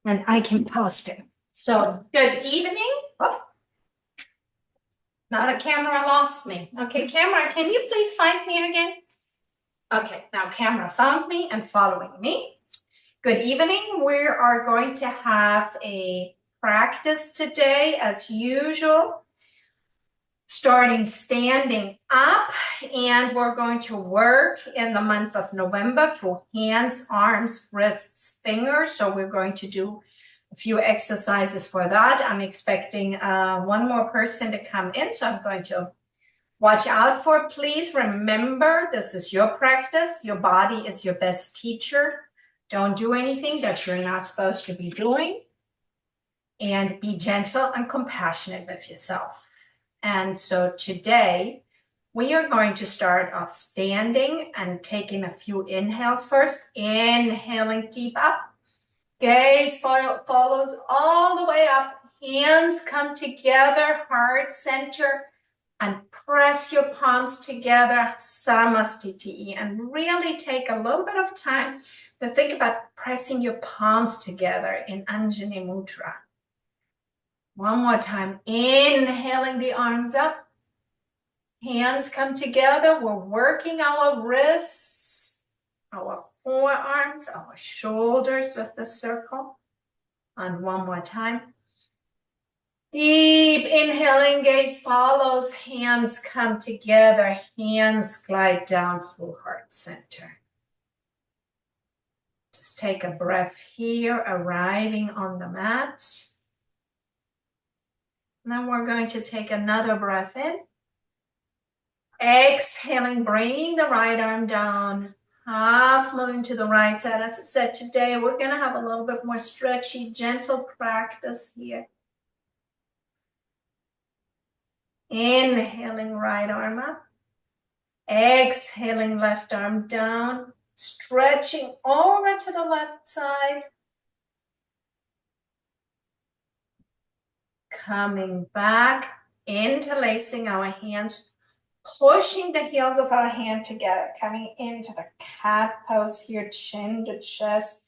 and I can post it. So good evening. Oh, now the camera lost me. Okay, camera, can you please find me again? Okay, now camera found me and following me. Good evening. We are going to have a practice today as usual, starting standing up, and we're going to work in the month of November for hands, arms, wrists, fingers. So we're going to do a few exercises for that. I'm expecting one more person to come in, so I'm going to watch out for. Please remember, this is your practice. Your body is your best teacher. Don't do anything that you're not supposed to be doing. And be gentle and compassionate with yourself. And so today, we are going to start off standing and taking a few inhales first. Inhaling deep up. Gaze follows all the way up. Hands come together, heart center, and press your palms together, Samastiti, and really take a little bit of time to think about pressing your palms together in Anjali Mudra. One more time, inhaling the arms up, hands come together. We're working our wrists, our forearms, our shoulders with the circle. And one more time. Deep inhaling, gaze follows, hands come together, hands glide down through heart center. Just take a breath here, arriving on the mat. And then we're going to take another breath in. Exhaling, bringing the right arm down, half moving to the right side. As I said, today we're going to have a little bit more stretchy, gentle practice here. Inhaling, right arm up. Exhaling, left arm down. Stretching over to the left side. Coming back, interlacing our hands. Pushing the heels of our hand together. Coming into the cat pose here, chin to chest.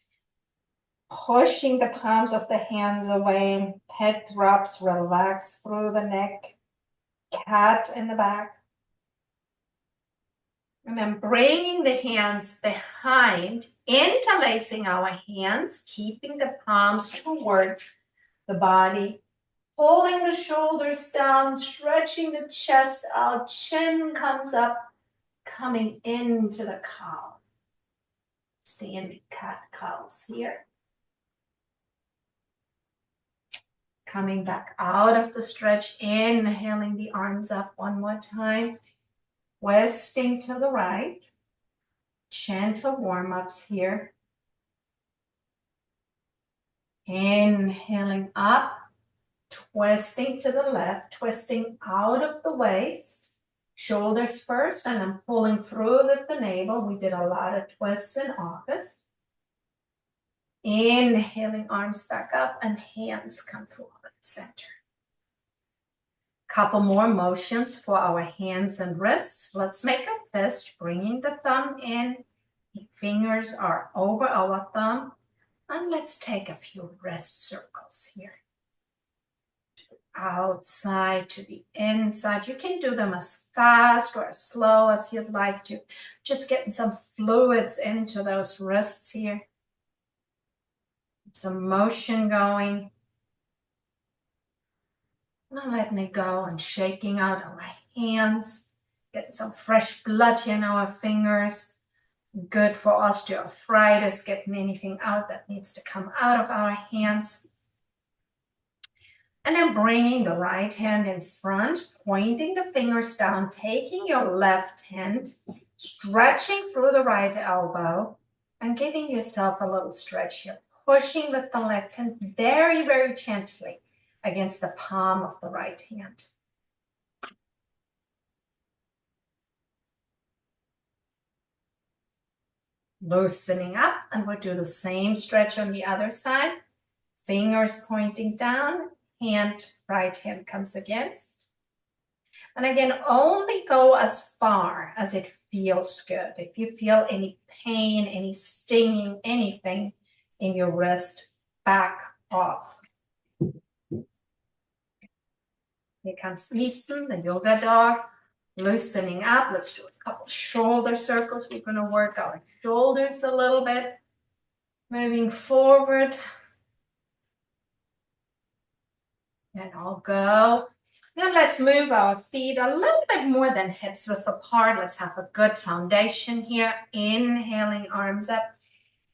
Pushing the palms of the hands away. Head drops, relax through the neck. Cat in the back. And then bringing the hands behind, interlacing our hands, keeping the palms towards the body, pulling the shoulders down, stretching the chest out, chin comes up, coming into the cow. Standing cat cows here. Coming back out of the stretch, inhaling the arms up one more time. Twisting to the right. Gentle warm-ups here. Inhaling up. Twisting to the left. Twisting out of the waist. Shoulders first, and I'm pulling through with the navel. We did a lot of twists in August. Inhaling, arms back up, and hands come through heart center. Couple more motions for our hands and wrists. Let's make a fist, bringing the thumb in. The fingers are over our thumb. And let's take a few wrist circles here. Outside to the inside. You can do them as fast or as slow as you'd like to. Just getting some fluids into those wrists here. Some motion going. And letting it go and shaking out our hands. Getting some fresh blood in our fingers. Good for osteoarthritis, getting anything out that needs to come out of our hands. And then bringing the right hand in front, pointing the fingers down, taking your left hand, stretching through the right elbow, and giving yourself a little stretch here. Pushing with the left hand very, very gently against the palm of the right hand. Loosening up, and we'll do the same stretch on the other side. Fingers pointing down, right hand comes against. And again, only go as far as it feels good. If you feel any pain, any stinging, anything in your wrist, back off. Here comes Easton, the yoga dog, loosening up. Let's do a couple shoulder circles. We're going to work our shoulders a little bit. Moving forward. And I'll go. Then let's move our feet a little bit more than hips width apart. Let's have a good foundation here. Inhaling, arms up.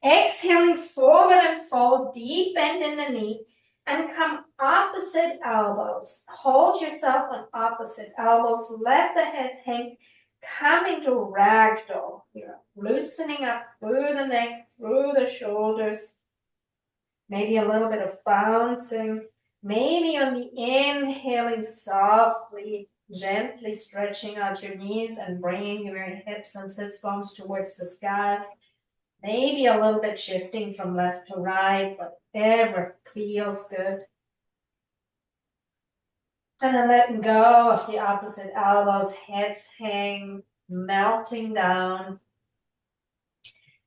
Exhaling, forward and fold. Deep bend in the knee. And come opposite elbows. Hold yourself on opposite elbows. Let the head hang. Come into ragdoll here. Loosening up through the neck, through the shoulders. Maybe a little bit of bouncing. Maybe on the inhaling, softly, gently stretching out your knees and bringing your hips and sits bones towards the sky. Maybe a little bit shifting from left to right, whatever feels good. And then letting go of the opposite elbows, heads hang, melting down.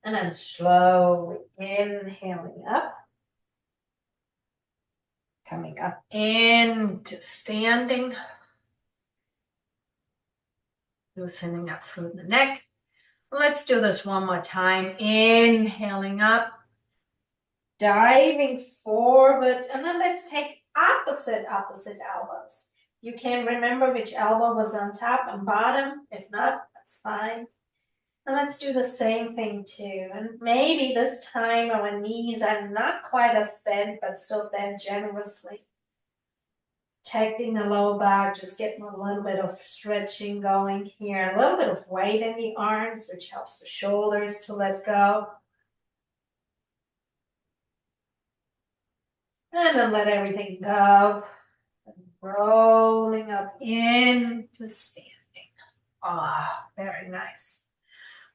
And then slowly inhaling up. Coming up into standing. Loosening up through the neck. Let's do this one more time. Inhaling up. Diving forward. And then let's take opposite elbows. You can remember which elbow was on top and bottom. If not, that's fine. And let's do the same thing too. And maybe this time our knees are not quite as bent, but still bent generously. Protecting the low back, just getting a little bit of stretching going here. A little bit of weight in the arms, which helps the shoulders to let go. And then let everything go. And rolling up into standing. Ah, very nice.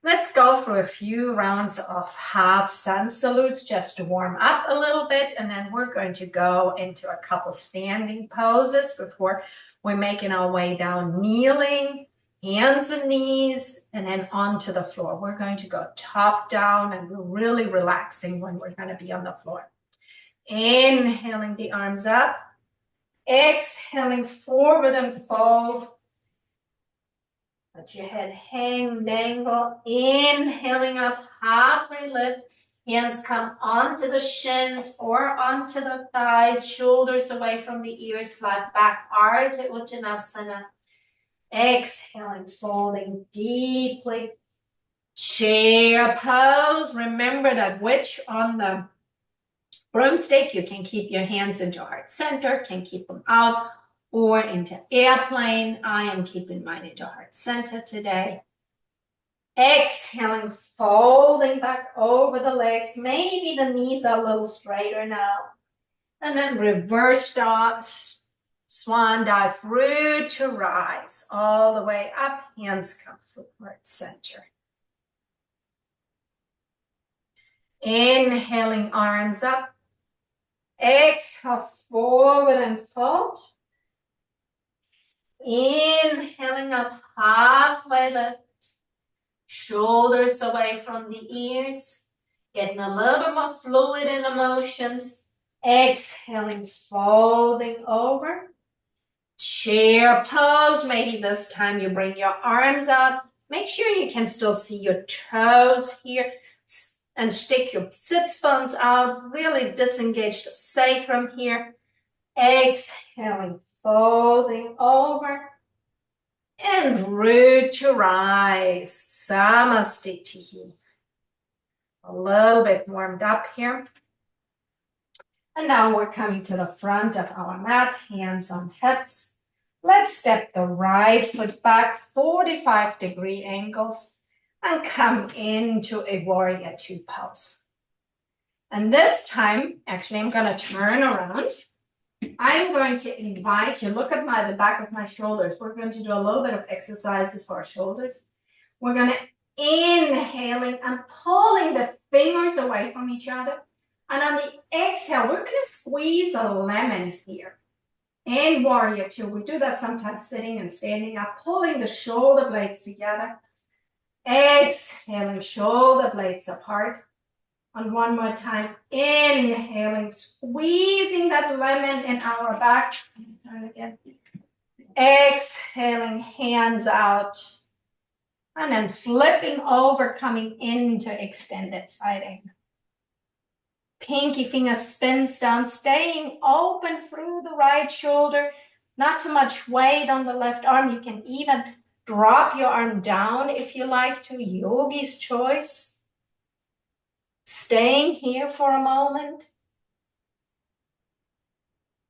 Let's go through a few rounds of half sun salutes just to warm up a little bit. And then we're going to go into a couple standing poses before we're making our way down, kneeling, hands and knees, and then onto the floor. We're going to go top down and we're really relaxing when we're going to be on the floor. Inhaling the arms up. Exhaling forward and fold. Let your head hang, dangle. Inhaling up, halfway lift. Hands come onto the shins or onto the thighs. Shoulders away from the ears, flat back, Ardha Uttanasana. Exhaling, folding deeply. Chair pose. Remember that witch on the broomstick. You can keep your hands into heart center, can keep them out. Or into airplane. I am keeping mine into heart center today. Exhaling, folding back over the legs. Maybe the knees are a little straighter now. And then reverse dog, swan dive, root to rise. All the way up, hands come through heart center. Inhaling, arms up. Exhale, forward and fold. Inhaling up, halfway lift. Shoulders away from the ears. Getting a little bit more fluid in the motions. Exhaling, folding over. Chair pose. Maybe this time you bring your arms out. Make sure you can still see your toes here. And stick your sits bones out. Really disengage the sacrum here. Exhaling, folding over. And root to rise. Samastitihi. A little bit warmed up here. And now we're coming to the front of our mat, hands on hips. Let's step the right foot back, 45-degree angles, and come into a warrior two pose. And this time, actually, I'm going to turn around. I'm going to invite you, look at the back of my shoulders. We're going to do a little bit of exercises for our shoulders. We're going to inhaling and pulling the fingers away from each other. And on the exhale, we're going to squeeze a lemon here. In warrior two, we do that sometimes sitting and standing up, pulling the shoulder blades together. Exhaling, shoulder blades apart. And one more time, inhaling, squeezing that lemon in our back. And again, exhaling, hands out. And then flipping over, coming into extended side angle. Pinky finger spins down, staying open through the right shoulder. Not too much weight on the left arm. You can even drop your arm down if you like to, yogi's choice. Staying here for a moment.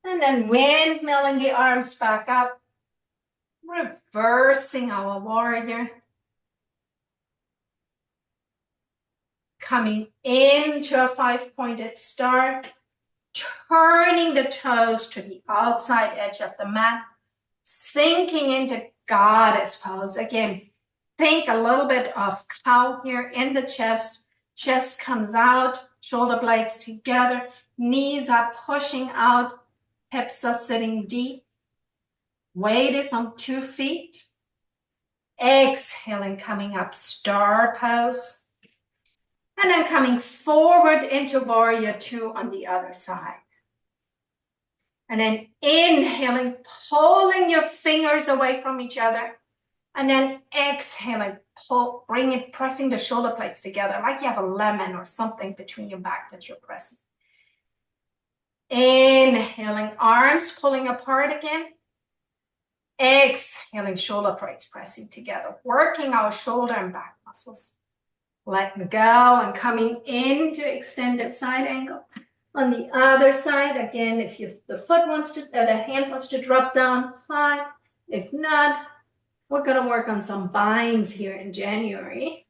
And then windmilling the arms back up. Reversing our warrior. Coming into a 5-pointed star. Turning the toes to the outside edge of the mat. Sinking into goddess pose. Again, think a little bit of cow here in the chest. Chest comes out, shoulder blades together, knees are pushing out, hips are sitting deep. Weight is on 2 feet. Exhaling, coming up, star pose. And then coming forward into warrior 2 on the other side. And then inhaling, pulling your fingers away from each other. And then exhaling, pressing the shoulder blades together like you have a lemon or something between your back that you're pressing. Inhaling, arms pulling apart again. Exhaling, shoulder blades pressing together, working our shoulder and back muscles. Letting go and coming into extended side angle. On the other side, again, if the hand wants to drop down, fine. If not, we're going to work on some binds here in January.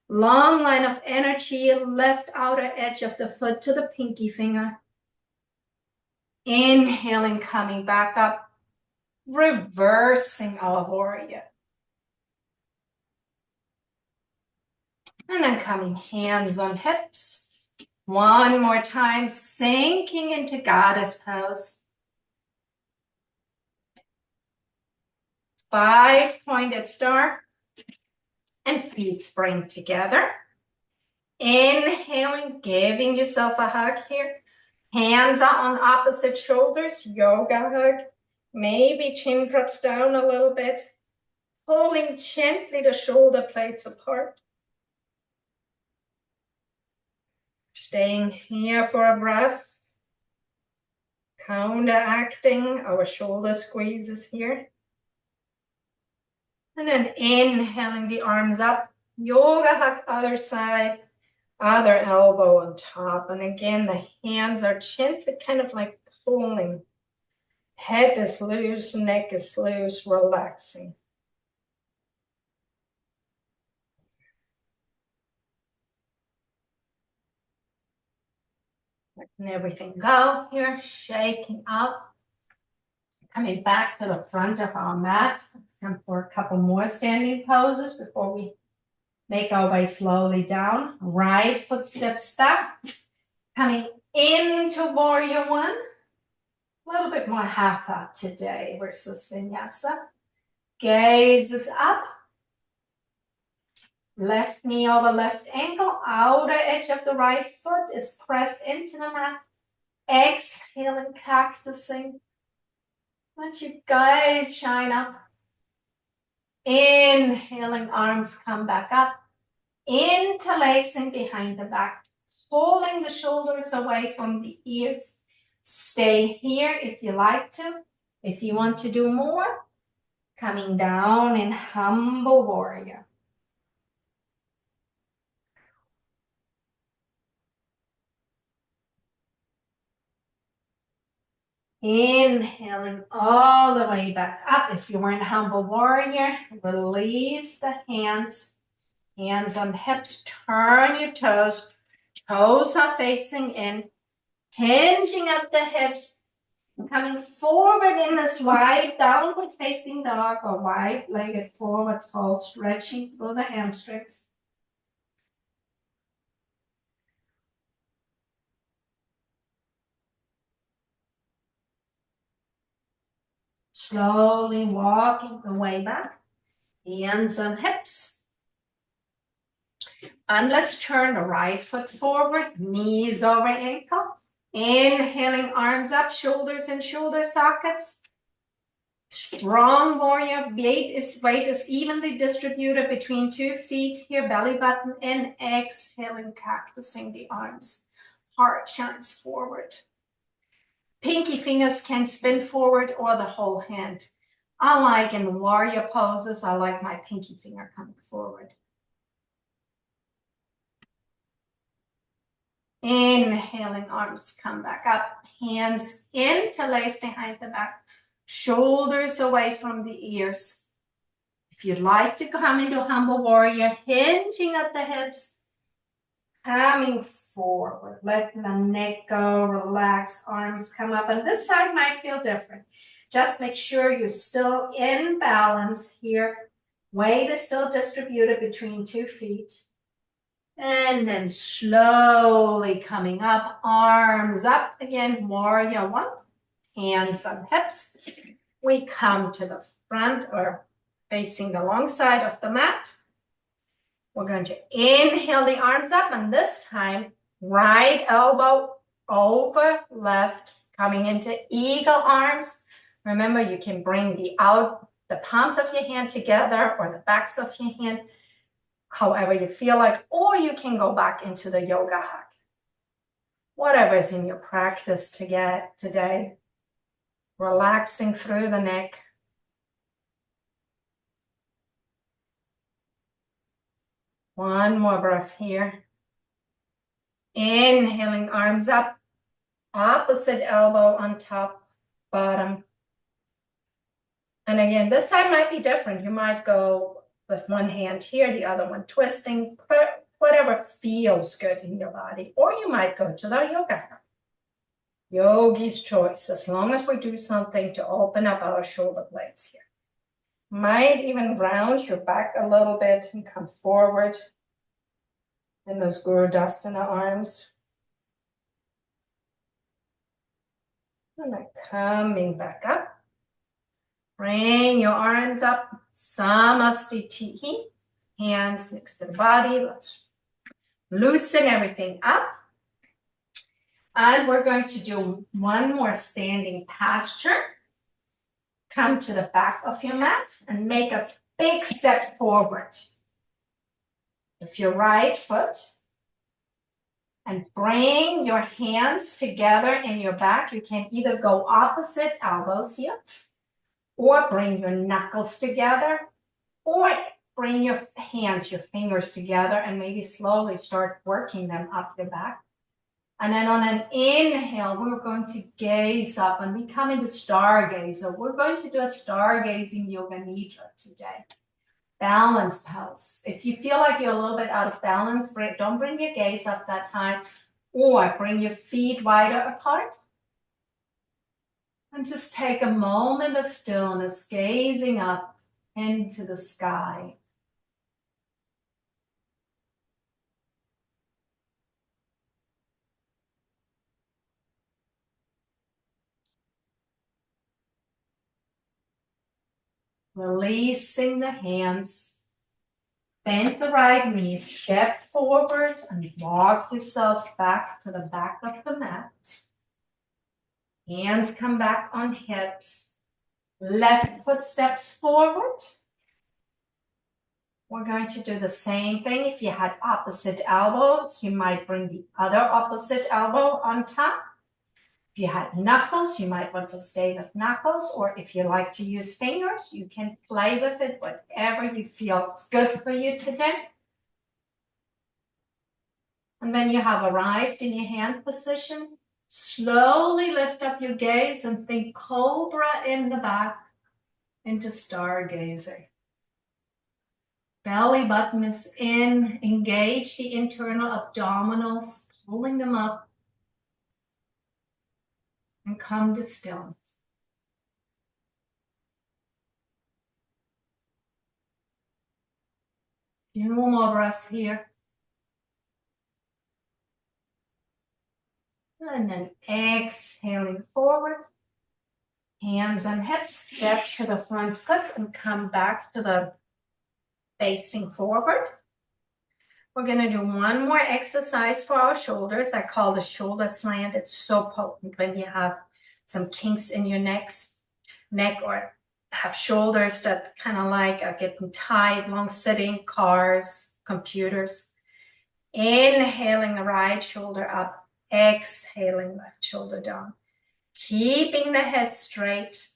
Long line of energy, left outer edge of the foot to the pinky finger. Inhaling, coming back up, reversing our warrior. And then coming hands on hips. One more time, sinking into goddess pose. 5-pointed star. And feet spring together. Inhaling, giving yourself a hug here. Hands are on opposite shoulders, yoga hug. Maybe chin drops down a little bit. Pulling gently the shoulder blades apart. Staying here for a breath. Counteracting our shoulder squeezes here. And then inhaling the arms up. Yoga hug other side. Other elbow on top. And again, the hands are gently kind of like pulling. Head is loose, neck is loose, relaxing. Letting everything go here, shaking out. Coming back to the front of our mat. Let's come for a couple more standing poses before we make our way slowly down. Right foot steps back. Coming into warrior 1. A little bit more hatha today versus vinyasa. Gazes up. Left knee over left ankle. Outer edge of the right foot is pressed into the mat. Exhaling, cactusing. Let you guys shine up. Inhaling, arms come back up. Interlacing behind the back. Pulling the shoulders away from the ears. Stay here if you like to. If you want to do more, coming down in humble warrior. Inhaling all the way back up. If you were in humble warrior, release the hands. Hands on hips. Turn your toes. Toes are facing in. Hinging up the hips. Coming forward in this wide downward facing dog or wide-legged forward fold. Stretching through the hamstrings. Slowly walking the way back. Hands on hips. And let's turn the right foot forward, knees over ankle. Inhaling, arms up, shoulders in shoulder sockets. Strong warrior, weight is evenly distributed between 2 feet here, belly button in, exhaling, cactusing the arms. Heart shines forward. Pinky fingers can spin forward or the whole hand. I like in warrior poses, I like my pinky finger coming forward. Inhaling, arms come back up, hands interlace behind the back, shoulders away from the ears. If you'd like to come into humble warrior, hinging at the hips, coming forward, let the neck go, relax, arms come up, and this side might feel different. Just make sure you're still in balance here. Weight is still distributed between 2 feet. And then slowly coming up, arms up again, warrior one, hands on hips. We come to the front or facing the long side of the mat. We're going to inhale the arms up, and this time, right elbow over left, coming into eagle arms. Remember, you can bring the palms of your hand together or the backs of your hand, however you feel like, or you can go back into the yoga hug. Whatever is in your practice to get today. Relaxing through the neck. One more breath here. Inhaling, arms up, opposite elbow on top, bottom. And again, this side might be different. You might go with one hand here, the other one twisting, whatever feels good in your body. Or you might go to the yoga. Yogi's choice, as long as we do something to open up our shoulder blades here. Might even round your back a little bit and come forward in those Gurudasana arms. And then coming back up. Bring your arms up, Samastitihi, hands next to the body. Let's loosen everything up. And we're going to do one more standing posture. Come to the back of your mat and make a big step forward. Lift your right foot and bring your hands together in your back. You can either go opposite elbows here, or bring your knuckles together, or bring your hands, your fingers together, and maybe slowly start working them up your back. And then on an inhale, we're going to gaze up and we come into stargazer. We're going to do a stargazing yoga nidra today. Balance pose. If you feel like you're a little bit out of balance, don't bring your gaze up that high, or bring your feet wider apart. And just take a moment of stillness, gazing up into the sky. Releasing the hands. Bend the right knee, step forward and walk yourself back to the back of the mat. Hands come back on hips. Left foot steps forward. We're going to do the same thing. If you had opposite elbows, you might bring the other opposite elbow on top. If you had knuckles, you might want to stay with knuckles, or if you like to use fingers, you can play with it, whatever you feel is good for you today. And when you have arrived in your hand position, slowly lift up your gaze and think cobra in the back into stargazer. Belly button is in, engage the internal abdominals, pulling them up, and come to stillness. Few more breaths here. And then exhaling forward. Hands on hips, step to the front foot and come back to the facing forward. We're going to do one more exercise for our shoulders. I call the shoulder slant. It's so potent when you have some kinks in your neck or have shoulders that kind of like are getting tight, long sitting, cars, computers. Inhaling the right shoulder up, exhaling left shoulder down. Keeping the head straight.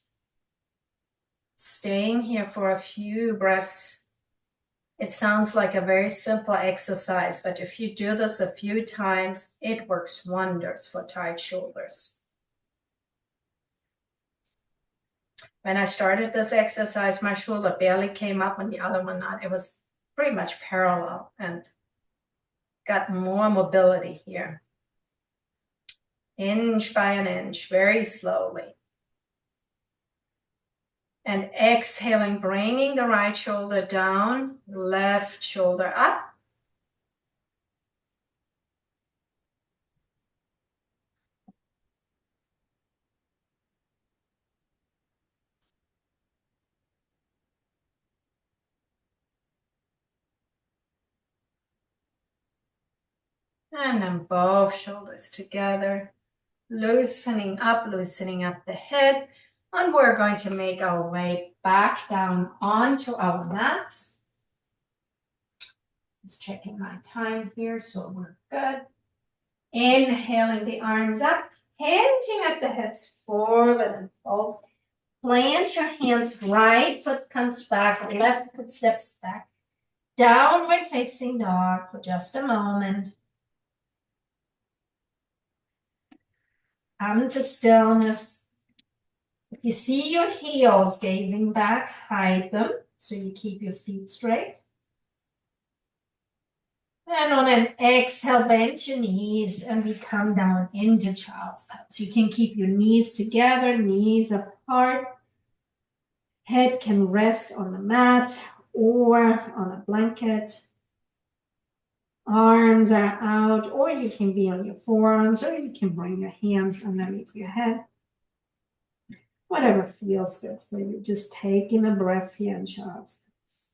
Staying here for a few breaths. It sounds like a very simple exercise, but if you do this a few times, it works wonders for tight shoulders. When I started this exercise, my shoulder barely came up and the other one not. It was pretty much parallel and got more mobility here. Inch by an inch, very slowly. And exhaling, bringing the right shoulder down, left shoulder up. And then both shoulders together, loosening up the head. And we're going to make our way back down onto our mats. Just checking my time here, so we're good. Inhaling the arms up, hinting at the hips forward and fold. Plant your hands, right foot comes back, left foot steps back. Downward facing dog for just a moment. Come to stillness. If you see your heels gazing back, hide them so you keep your feet straight. And on an exhale, bend your knees and we come down into child's pose. You can keep your knees together, knees apart. Head can rest on the mat or on a blanket. Arms are out, or you can be on your forearms, or you can bring your hands underneath your head. Whatever feels good for you. Just taking a breath here in child's pose.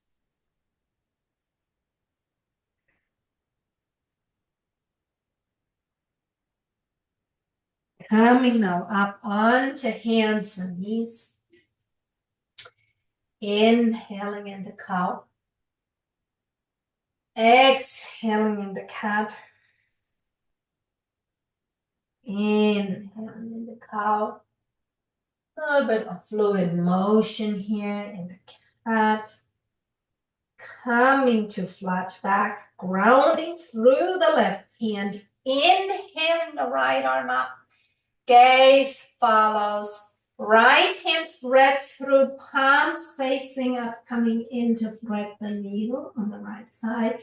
Coming now up onto hands and knees. Inhaling into cow. Exhaling into cat. Inhaling into cow. A little bit of fluid motion here in the cat. Coming to flat back, grounding through the left hand. Inhaling the right arm up. Gaze follows. Right hand threads through, palms facing up, coming in to thread the needle on the right side.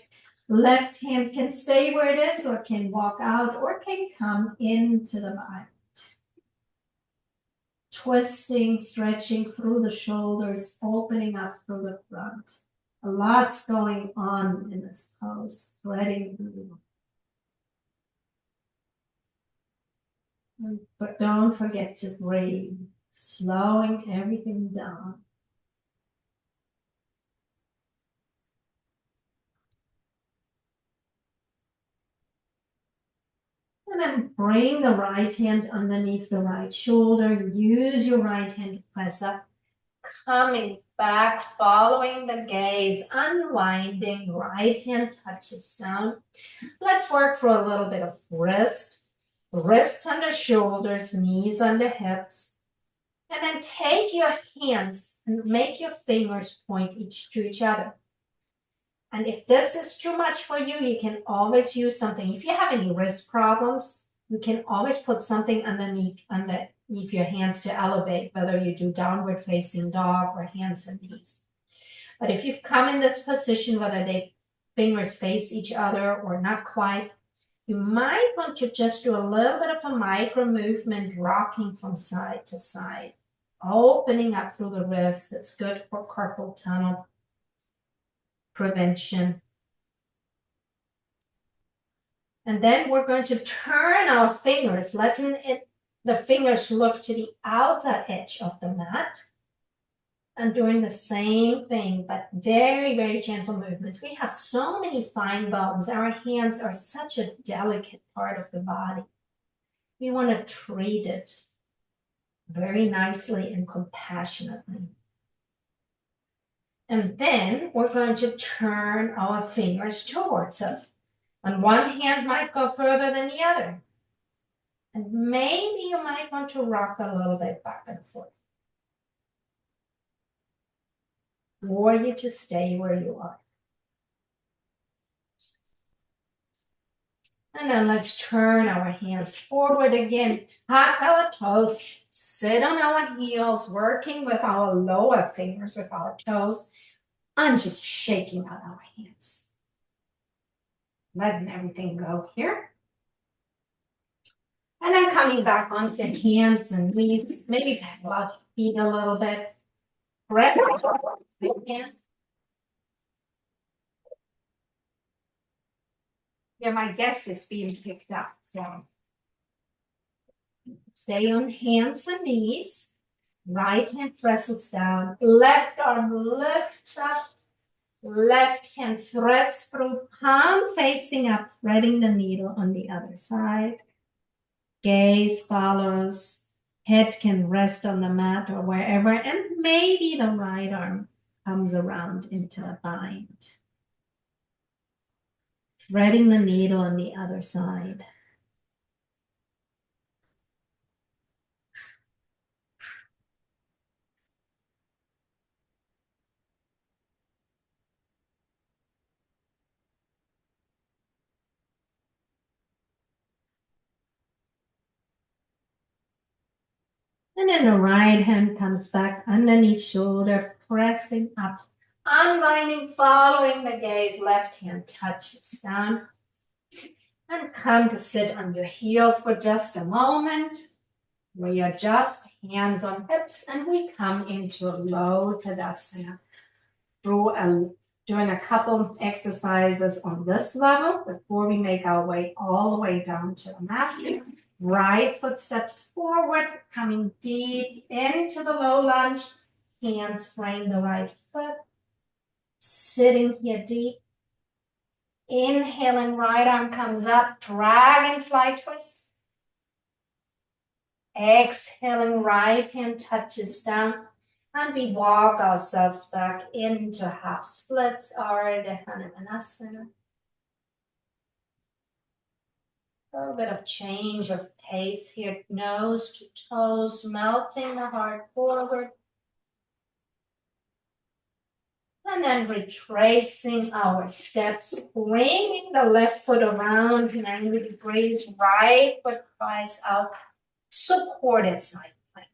Left hand can stay where it is or can walk out or can come into the body. Twisting, stretching through the shoulders, opening up through the front. A lot's going on in this pose, threading the needle. But don't forget to breathe, slowing everything down. And then bring the right hand underneath the right shoulder. Use your right hand to press up. Coming back, following the gaze, unwinding, right hand touches down. Let's work for a little bit of wrist. Wrists under shoulders, knees under hips. And then take your hands and make your fingers point to each other. And if this is too much for you, you can always use something. If you have any wrist problems, you can always put something underneath your hands to elevate, whether you do downward facing dog or hands and knees. But if you've come in this position, whether they fingers face each other or not quite, you might want to just do a little bit of a micro movement, rocking from side to side, opening up through the wrists. That's good for carpal tunnel prevention. And then we're going to turn our fingers, letting the fingers look to the outside edge of the mat. And doing the same thing, but very, very gentle movements. We have so many fine bones. Our hands are such a delicate part of the body. We want to treat it very nicely and compassionately. And then we're going to turn our fingers towards us. And one hand might go further than the other. And maybe you might want to rock a little bit back and forth. Or you just stay where you are. And then let's turn our hands forward again, tuck our toes, sit on our heels, working with our lower fingers, with our toes, and just shaking out our hands. Letting everything go here. And then coming back onto hands and knees, maybe pedal out your feet a little bit. Press the hands. Yeah, my guest is being picked up, so stay on hands and knees. Right hand presses down, left arm lifts up, left hand threads through, palm facing up, threading the needle on the other side. Gaze follows, head can rest on the mat or wherever, and maybe the right arm comes around into a bind. Threading the needle on the other side. And then the right hand comes back underneath shoulder, pressing up, unwinding, following the gaze, left hand touches down. And come to sit on your heels for just a moment. We adjust hands on hips and we come into a low Tadasana. Doing a couple exercises on this level before we make our way all the way down to the mat. Right foot steps forward, coming deep into the low lunge. Hands frame the right foot. Sitting here deep. Inhaling, right arm comes up, dragonfly twist. Exhaling, right hand touches down. And we walk ourselves back into half splits, Ardha Hanumanasana. A little bit of change of pace here, nose to toes, melting the heart forward. And then retracing our steps, bringing the left foot around 90 degrees, right foot flies out, supported side plank.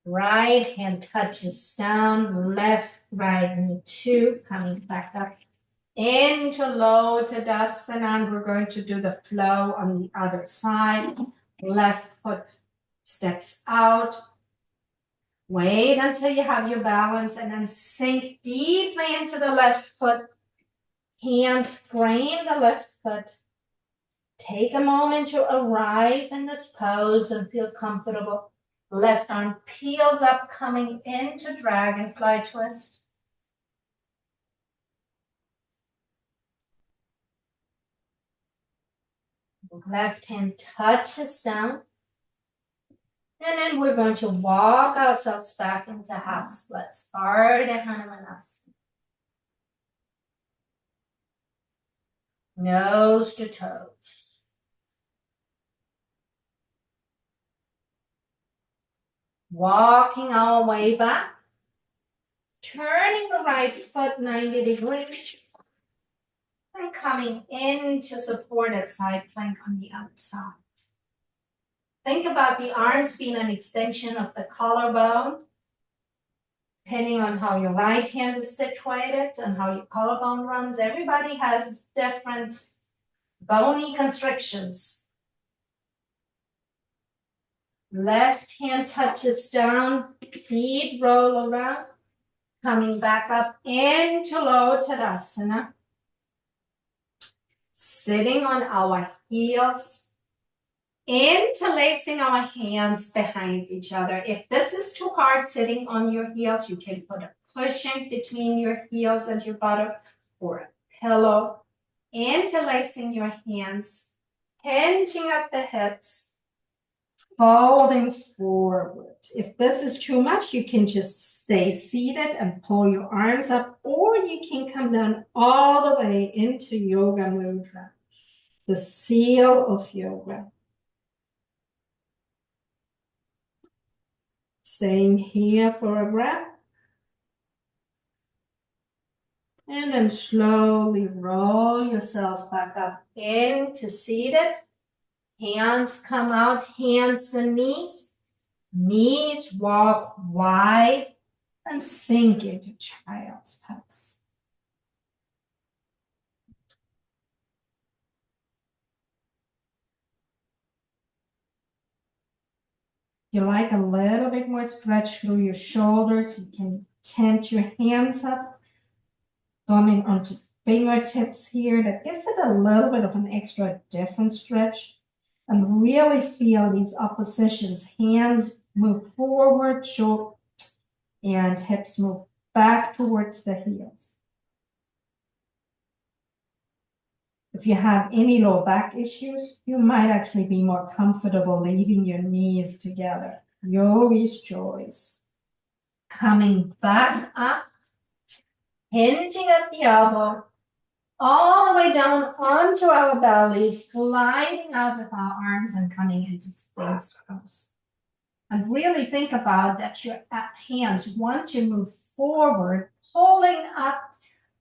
Right hand touches down, left, right knee two, coming back up into low Tadasana. And we're going to do the flow on the other side. Left foot steps out. Wait until you have your balance and then sink deeply into the left foot. Hands frame the left foot. Take a moment to arrive in this pose and feel comfortable. Left arm peels up, coming into dragonfly twist. Left hand touches down. And then we're going to walk ourselves back into half splits. Ardha Hanumanasana. Nose to toes. Walking our way back. Turning the right foot 90 degrees. And coming into supported side plank on the other side. Think about the arms being an extension of the collarbone. Depending on how your right hand is situated and how your collarbone runs, everybody has different bony constrictions. Left hand touches down, feet roll around, coming back up into low Tadasana. sitting on our heels, interlacing our hands behind each other. If this is too hard sitting on your heels, you can put a cushion between your heels and your bottom or a pillow. Interlacing your hands, hinging at the hips, folding forward. If this is too much, you can just stay seated and pull your arms up, or you can come down all the way into Yoga Mudra, the seal of yoga. Staying here for a breath. And then slowly roll yourself back up into seated. Hands come out, hands and knees. Knees walk wide and sink into child's pose. If you like a little bit more stretch through your shoulders, you can tent your hands up, coming onto fingertips here. That gives it a little bit of an extra different stretch. And really feel these oppositions. Hands move forward, shoulder, and hips move back towards the heels. If you have any low back issues, you might actually be more comfortable leaving your knees together. Yogi's choice. Coming back up, hinging at the elbow, all the way down onto our bellies, gliding out with our arms and coming into Sphinx pose. And really think about that your hands want to move forward, pulling up,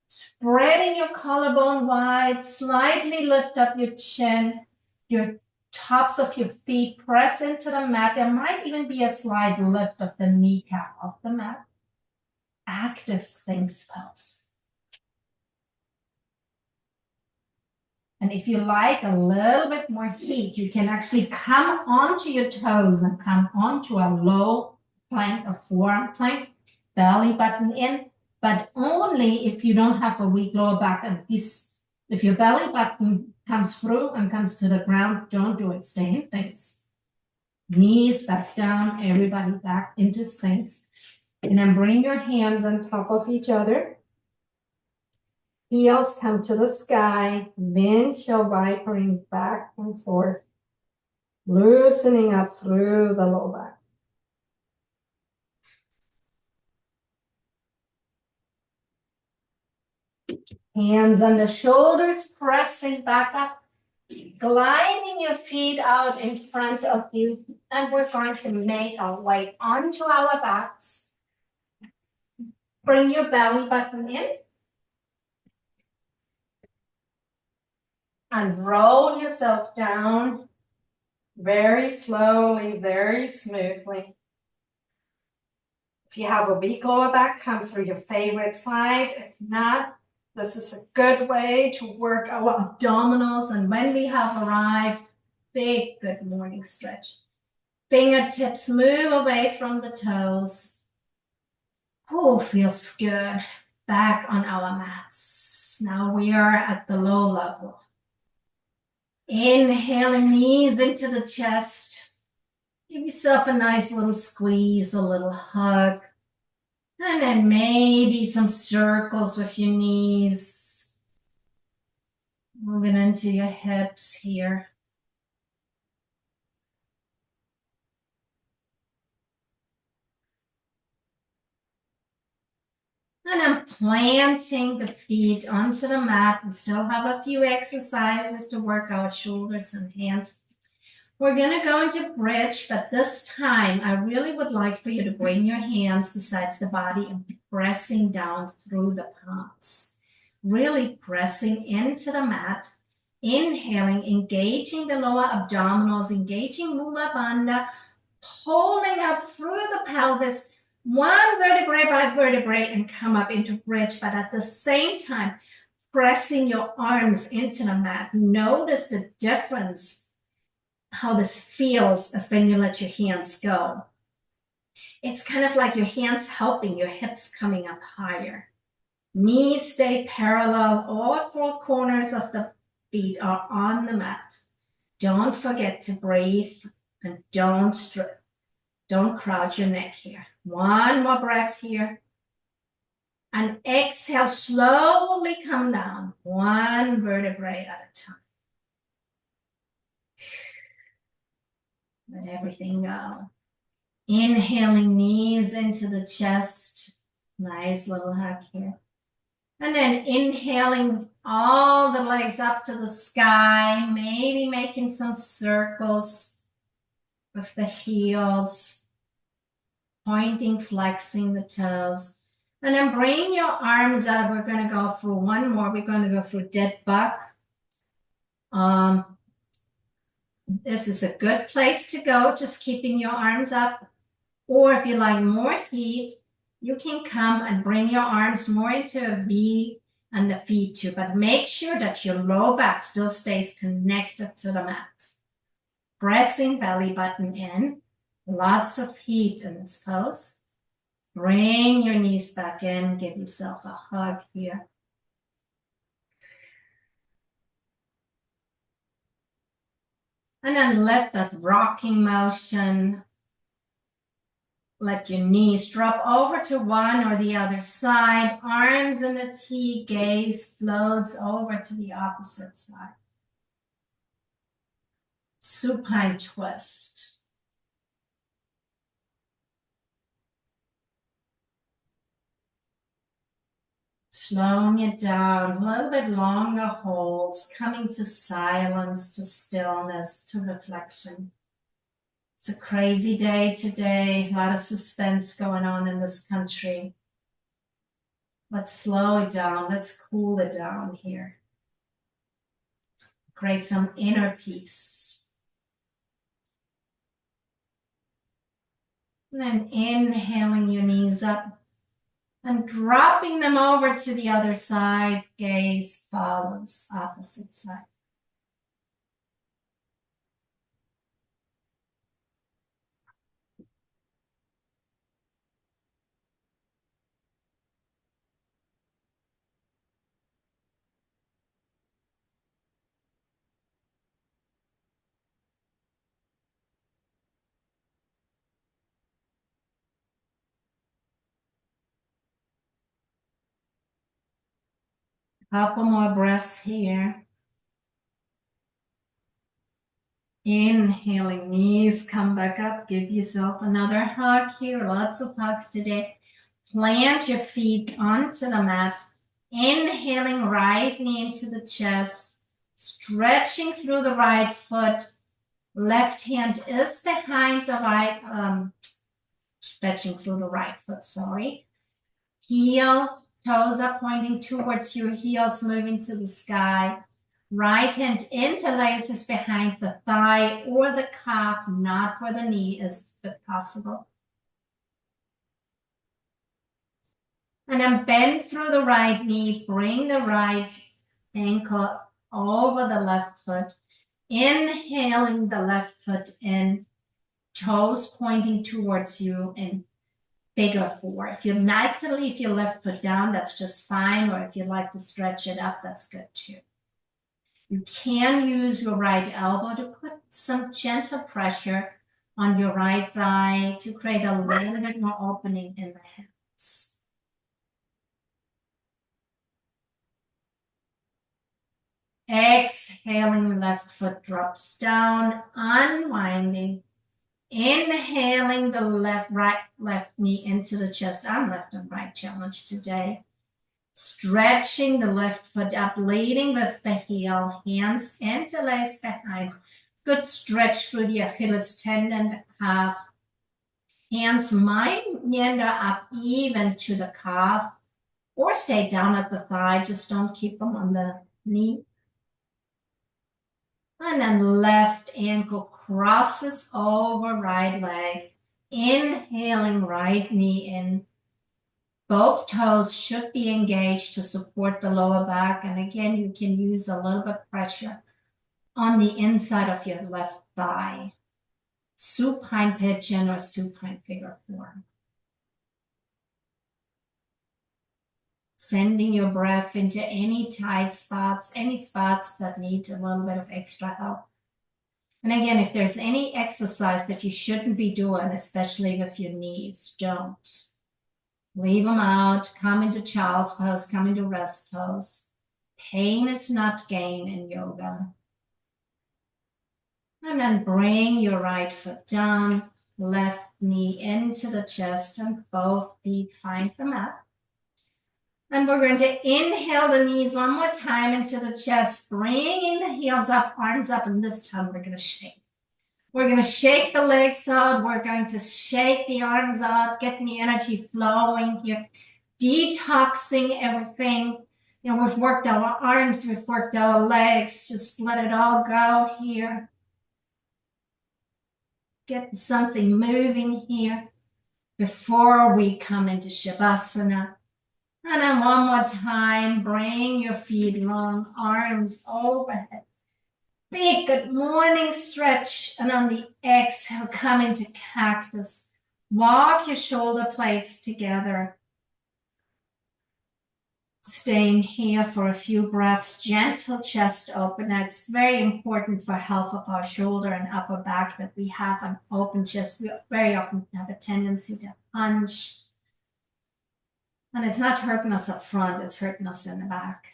spreading your collarbone wide, slightly lift up your chin, your tops of your feet press into the mat. There might even be a slight lift of the kneecap off the mat. Active Sphinx pose. And if you like a little bit more heat, you can actually come onto your toes and come onto a low plank, a forearm plank, belly button in, but only if you don't have a weak lower back. And if your belly button comes through and comes to the ground, don't do it. Stay in Sphinx. Knees back down, everybody back into Sphinx. And then bring your hands on top of each other. Heels come to the sky, windshield vipering back and forth, loosening up through the low back. Hands on the shoulders, pressing back up, gliding your feet out in front of you, and we're going to make our way onto our backs. Bring your belly button in. And roll yourself down very slowly, very smoothly. If you have a weak lower back, come through your favorite side. If not, this is a good way to work our abdominals. And when we have arrived, big good morning stretch. Fingertips move away from the toes. Oh, feels good. Back on our mats. Now we are at the low level. Inhaling, knees into the chest. Give yourself a nice little squeeze, a little hug. And then maybe some circles with your knees. Moving into your hips here. And I'm planting the feet onto the mat. We still have a few exercises to work our shoulders and hands. We're going to go into bridge, but this time I really would like for you to bring your hands besides the body and pressing down through the palms. Really pressing into the mat. Inhaling, engaging the lower abdominals, engaging Mula Bandha, pulling up through the pelvis, one vertebrae by vertebrae, and come up into bridge, but at the same time, pressing your arms into the mat. Notice the difference, how this feels as when you let your hands go. It's kind of like your hands helping your hips coming up higher. Knees stay parallel, all four corners of the feet are on the mat. Don't forget to breathe and don't crowd your neck here. One more breath here. And exhale, slowly come down, one vertebrae at a time. Let everything go. Inhaling, knees into the chest. Nice little hug here. And then inhaling all the legs up to the sky, maybe making some circles with the heels, pointing, flexing the toes. And then bring your arms up. We're going to go through one more. We're going to go through dead bug. This is a good place to go, just keeping your arms up. Or if you like more heat, you can come and bring your arms more into a V and the feet too. But make sure that your low back still stays connected to the mat. Pressing belly button in. Lots of heat in this pose. Bring your knees back in. Give yourself a hug here. And then let that rocking motion, let your knees drop over to one or the other side. Arms in a T, gaze floats over to the opposite side. Supine twist. Slowing it down, a little bit longer holds, coming to silence, to stillness, to reflection. It's a crazy day today, a lot of suspense going on in this country. Let's slow it down, let's cool it down here. Create some inner peace. And then inhaling your knees up. And dropping them over to the other side, gaze follows opposite side. Couple more breaths here. Inhaling, knees come back up. Give yourself another hug here. Lots of hugs today. Plant your feet onto the mat. Inhaling, right knee into the chest. Stretching through the right foot. Left hand is behind the right, stretching through the right foot, sorry. Heel, toes are pointing towards you, heels moving to the sky. Right hand interlaces behind the thigh or the calf, not where the knee is, if possible. And then bend through the right knee, bring the right ankle over the left foot. Inhaling the left foot in, toes pointing towards you in figure four. If you'd like to leave your left foot down, that's just fine. Or if you'd like to stretch it up, that's good too. You can use your right elbow to put some gentle pressure on your right thigh to create a little bit more opening in the hips. Exhaling, left foot drops down, unwinding. Inhaling the left knee into the chest. I'm left and right challenge today. Stretching the left foot up, leading with the heel, hands interlace behind. Good stretch through the Achilles tendon, the calf. Hands might meander up even to the calf or stay down at the thigh. Just don't keep them on the knee. And then left ankle crosses over right leg. Inhaling, right knee in. Both toes should be engaged to support the lower back. And again, you can use a little bit of pressure on the inside of your left thigh. Supine pigeon or supine figure four. Sending your breath into any tight spots, any spots that need a little bit of extra help. And again, if there's any exercise that you shouldn't be doing, especially with your knees, don't. Leave them out, come into child's pose, come into rest pose. Pain is not gain in yoga. And then bring your right foot down, left knee into the chest, and both feet find the mat. And we're going to inhale the knees one more time into the chest, bringing the heels up, arms up, and this time we're going to shake. We're going to shake the legs out. We're going to shake the arms out, getting the energy flowing here, detoxing everything. You know, we've worked our arms, we've worked our legs. Just let it all go here. Getting something moving here before we come into Shavasana. And then one more time, bring your feet long, arms overhead. Big good morning stretch. And on the exhale, come into cactus. Walk your shoulder blades together. Staying here for a few breaths, gentle chest open. That's very important for health of our shoulder and upper back that we have an open chest. We very often have a tendency to hunch. And it's not hurting us up front, it's hurting us in the back.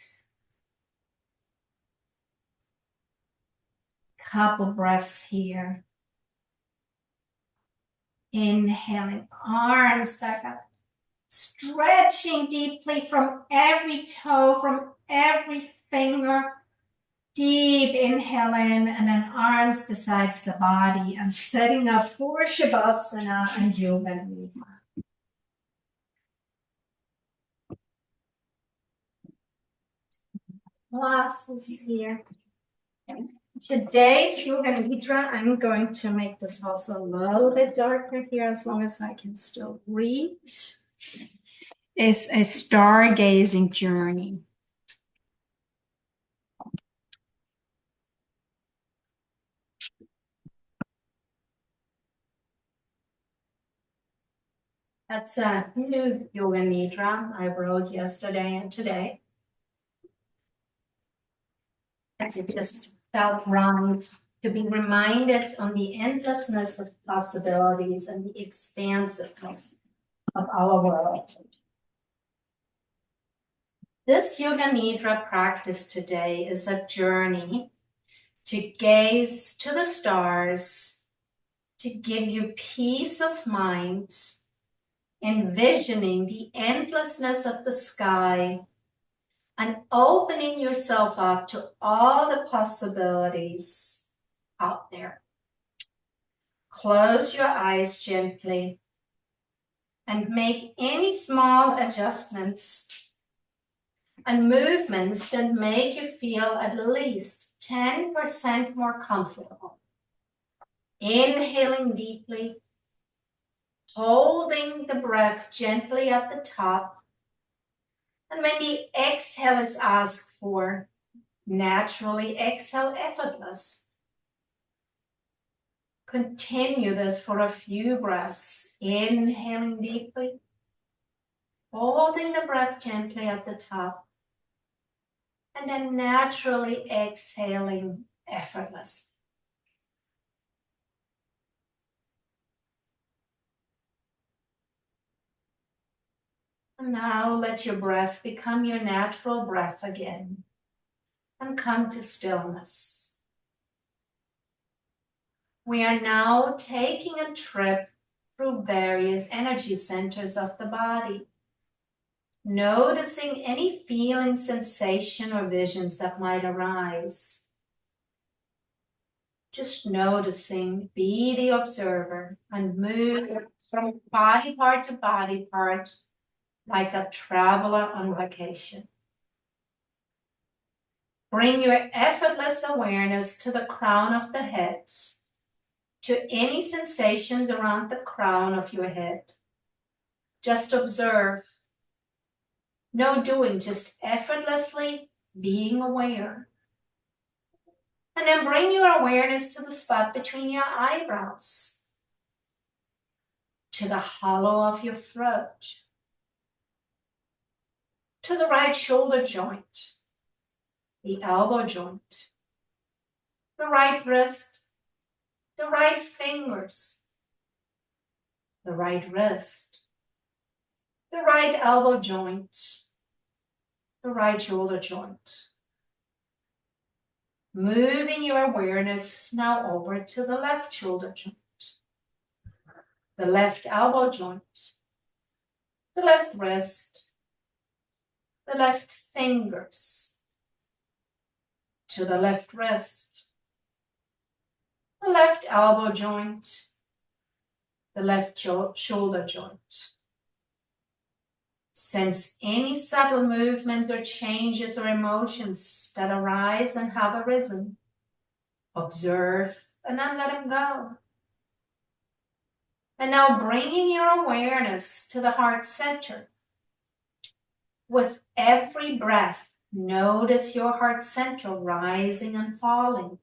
Couple breaths here. Inhaling, arms back up. Stretching deeply from every toe, from every finger. Deep inhale in, and then arms besides the body, and setting up for Shavasana and Yoga Nidra. Glasses here. Today's Yoga Nidra, I'm going to make this also a little bit darker here as long as I can still read, is a stargazing journey. That's a new Yoga Nidra I wrote yesterday and today. As it just felt right to be reminded on the endlessness of possibilities and the expansiveness of our world. This Yoga Nidra practice today is a journey to gaze to the stars, to give you peace of mind, envisioning the endlessness of the sky and opening yourself up to all the possibilities out there. Close your eyes gently and make any small adjustments and movements that make you feel at least 10% more comfortable. Inhaling deeply, holding the breath gently at the top. And when the exhale is asked for, naturally exhale effortless. Continue this for a few breaths. Inhaling deeply, holding the breath gently at the top, and then naturally exhaling effortlessly. And now let your breath become your natural breath again and come to stillness. We are now taking a trip through various energy centers of the body, noticing any feeling, sensation, or visions that might arise. Just noticing, be the observer, and move from body part to body part like a traveler on vacation. Bring your effortless awareness to the crown of the head, to any sensations around the crown of your head. Just observe. No doing, just effortlessly being aware. And then bring your awareness to the spot between your eyebrows, to the hollow of your throat, to the right shoulder joint, the elbow joint, the right wrist, the right fingers, the right wrist, the right elbow joint, the right shoulder joint. Moving your awareness now over to the left shoulder joint, the left elbow joint, the left wrist, the left fingers, to the left wrist, the left elbow joint, the left shoulder joint. Sense any subtle movements or changes or emotions that arise and have arisen. Observe and then let them go. And now bringing your awareness to the heart center. With every breath, notice your heart center rising and falling.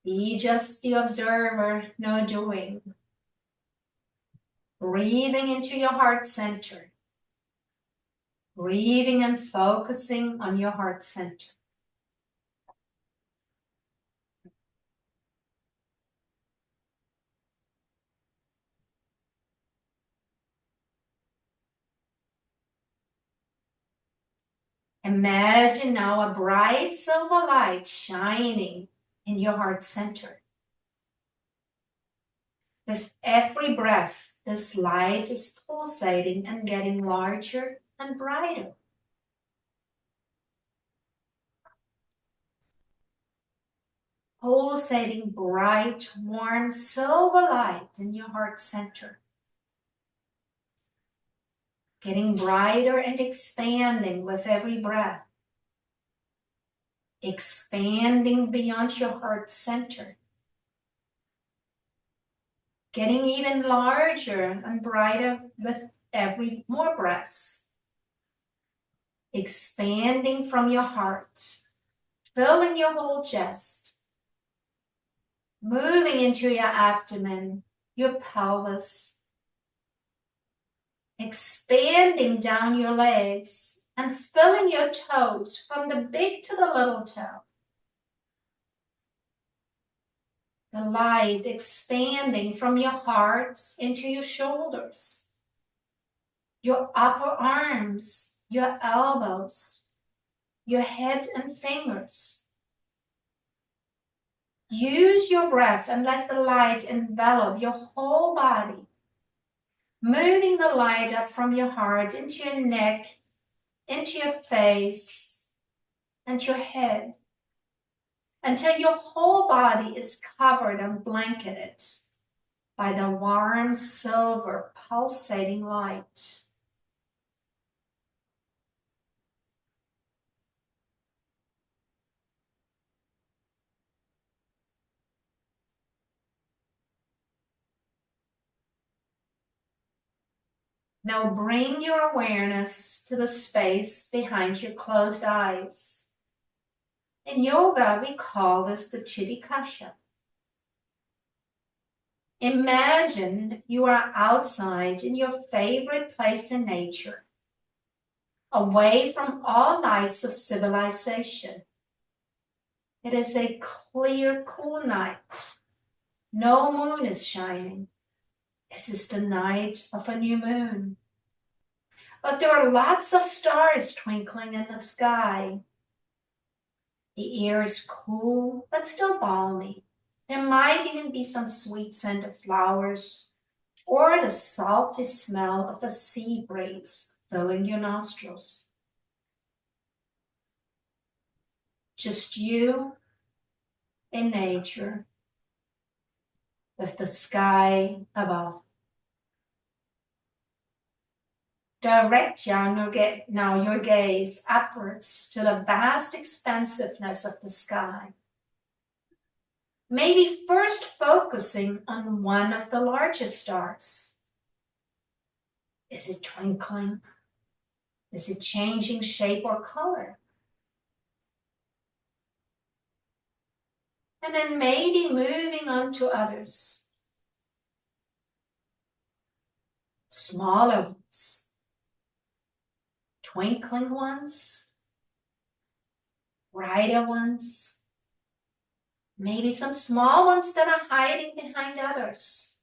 Be just the observer, no doing. Breathing into your heart center. Breathing and focusing on your heart center. Imagine now a bright silver light shining in your heart center. With every breath, this light is pulsating and getting larger and brighter. Pulsating bright, warm, silver light in your heart center. Getting brighter and expanding with every breath. Expanding beyond your heart center. Getting even larger and brighter with every more breaths. Expanding from your heart, filling your whole chest, moving into your abdomen, your pelvis, expanding down your legs and filling your toes from the big to the little toe. The light expanding from your heart into your shoulders, your upper arms, your elbows, your head and fingers. Use your breath and let the light envelop your whole body, moving the light up from your heart into your neck, into your face, and your head, until your whole body is covered and blanketed by the warm, silver, pulsating light. Now bring your awareness to the space behind your closed eyes. In yoga, we call this the Chitta-kasha. Imagine you are outside in your favorite place in nature, away from all lights of civilization. It is a clear, cool night. No moon is shining. This is the night of a new moon. But there are lots of stars twinkling in the sky. The air is cool, but still balmy. There might even be some sweet scent of flowers or the salty smell of a sea breeze filling your nostrils. Just you in nature with the sky above. Direct now your gaze upwards to the vast expansiveness of the sky. Maybe first focusing on one of the largest stars. Is it twinkling? Is it changing shape or color? And then maybe moving on to others. Smaller ones. twinkling ones, brighter ones, maybe some small ones that are hiding behind others.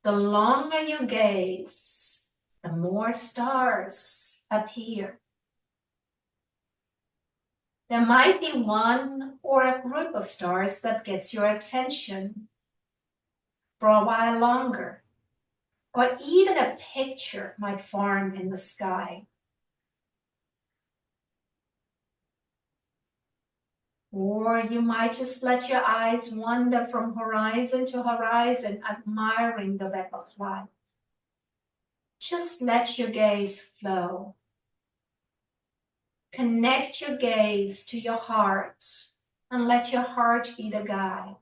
The longer you gaze, the more stars appear. There might be one or a group of stars that gets your attention for a while longer, or even a picture might form in the sky. Or you might just let your eyes wander from horizon to horizon, admiring the web of light. Just let your gaze flow. Connect your gaze to your heart and let your heart be the guide.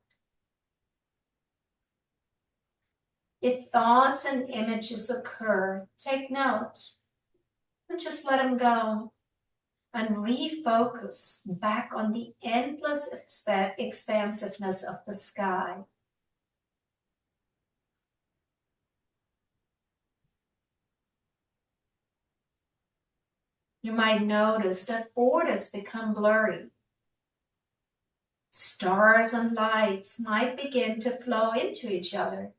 If thoughts and images occur, take note and just let them go and refocus back on the endless expansiveness of the sky. You might notice that borders become blurry. Stars and lights might begin to flow into each other.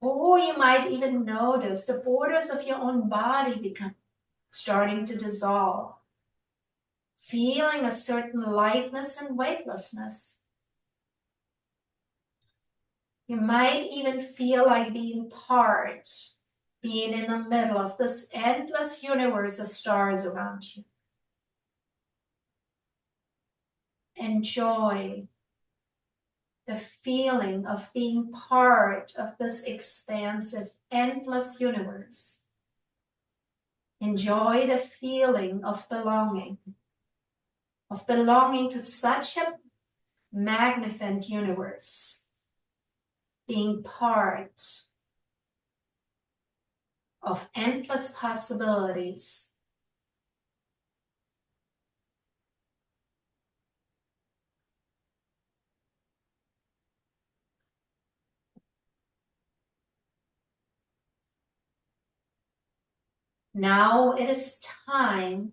Or you might even notice the borders of your own body become starting to dissolve, feeling a certain lightness and weightlessness. You might even feel like being in the middle of this endless universe of stars around you. Enjoy the feeling of being part of this expansive, endless universe. Enjoy the feeling of belonging to such a magnificent universe, being part of endless possibilities. Now it is time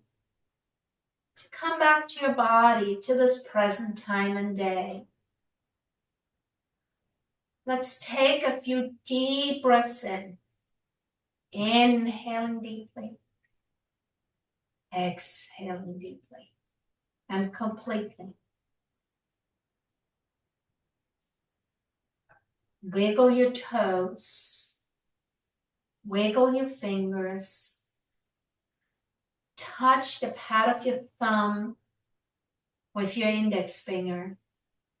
to come back to your body, to this present time and day. Let's take a few deep breaths in. Inhaling deeply. Exhaling deeply and completely. Wiggle your toes. Wiggle your fingers. Touch the pad of your thumb with your index finger,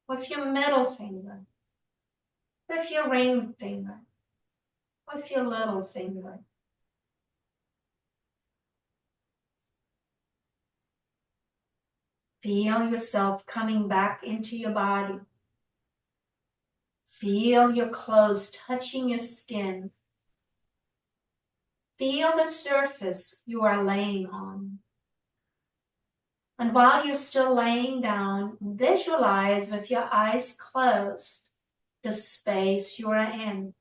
with your middle finger, with your ring finger, with your little finger. Feel yourself coming back into your body. Feel your clothes touching your skin. Feel the surface you are laying on. And while you're still laying down, visualize with your eyes closed the space you are in.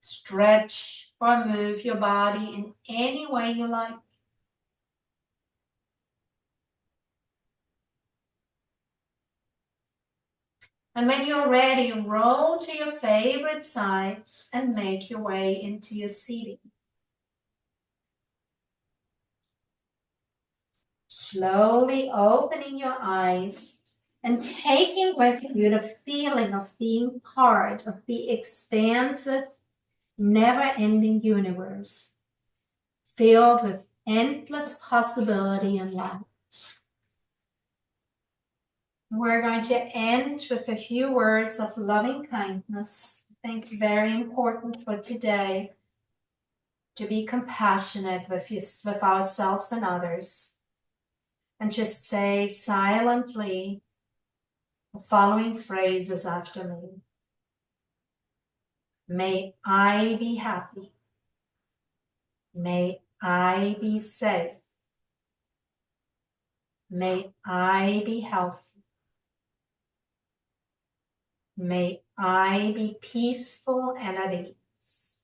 Stretch or move your body in any way you like. And when you're ready, roll to your favorite sides and make your way into your seating. Slowly opening your eyes and taking with you the feeling of being part of the expansive, never-ending universe, filled with endless possibility and light. We're going to end with a few words of loving kindness. I think very important for today to be compassionate with ourselves and others. And just say silently the following phrases after me. May I be happy. May I be safe. May I be healthy. May I be peaceful and at ease.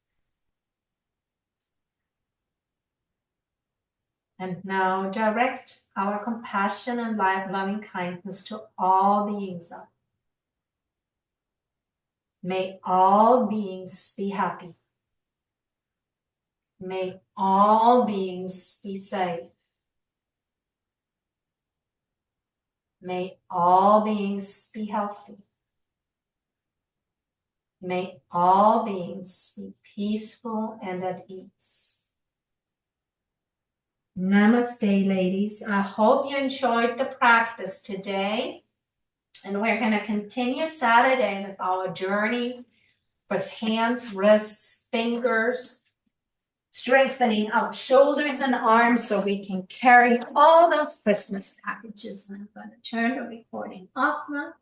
And now direct our compassion and loving kindness to all beings up. May all beings be happy. May all beings be safe. May all beings be healthy. May all beings be peaceful and at ease. Namaste, ladies. I hope you enjoyed the practice today. And we're going to continue Saturday with our journey with hands, wrists, fingers, strengthening our shoulders and arms so we can carry all those Christmas packages. And I'm going to turn the recording off now.